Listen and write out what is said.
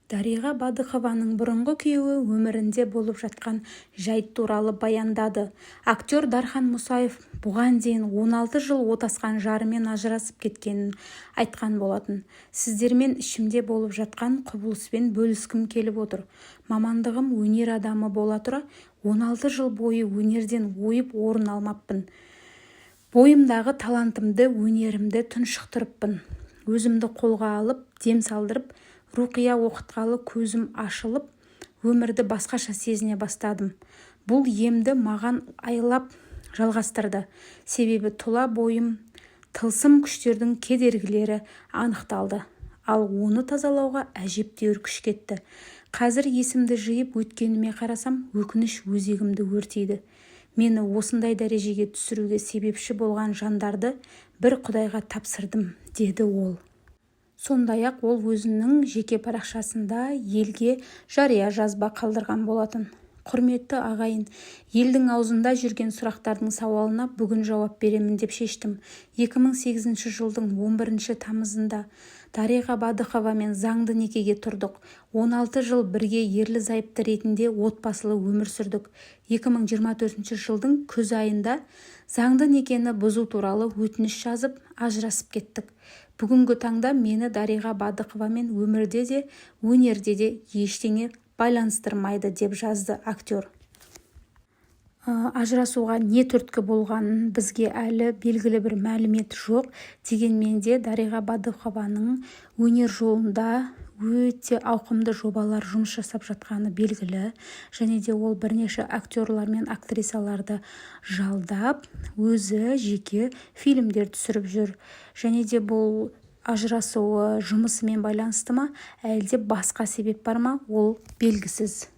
Дариға Бадықованың бұрынғы күйеуі өмірінде болып жатқан жайт туралы баяндады. Актер Дархан Мұсаев бұған дейін 16 жыл отасқан жарымен ажырасып кеткенін айтқан болатын. Сіздермен ішімде болып жатқан құбылыспен бөліскім келіп отыр. Мамандығым өнер адамы бола тұра, 16 жыл бойы өнерден ойып орын алмаппын. Бойымдағы талантымды, өнерімді тұншықтырыппын. Өзімді қолға алып, дем салдырып, рухия оқытқалы көзім ашылып, өмірді басқаша сезіне бастадым. Бұл емді маған айлап жалғастырды. Себебі тұла бойым тылсым күштердің кедергілері анықталды. Ал оны тазалауға әжептәуір күш кетті. Қазір есімді жиып өткеніме қарасам, өкініш өзегімді өртейді. Мені осындай дәрежеге түсіруге себепші болған жандарды бір Құдайға тапсырдым, деді ол. Сондай-ақ ол өзінің жеке парақшасында елге жария жазба қалдырған болатын. Құрметті ағайын, елдің аузында жүрген сұрақтардың сауалына бүгін жауап беремін деп шештім. 2008 жылдың 11 тамызында Дариға Бадықовамен заңды некеге тұрдық. 16 жыл бірге ерлі-зайыпты ретінде отбасылы өмір сүрдік. 2024 жылдың күз айында заңды некені бұзу туралы өтініш жазып, ажырасып кеттік. Бүгінгі таңда мені Дариға Бадықовамен өмірде де, өнерде де ештеңе байланыстырмайды, деп жазды актер. Ажырасуға не түрткі болғанын бізге әлі белгілі бір мәлімет жоқ. Дегенмен де Дариға Бадықованың өнер жолында өте ауқымды жобалар жұмыс жасап жатқаны белгілі. Және де ол бірнеше актерлар мен актрисаларды жалдап, өзі жеке фильмдер түсіріп жүр. Және де бұл ажырасуы жұмысымен байланысты ма, әлде басқа себеп бар ма, ол белгісіз.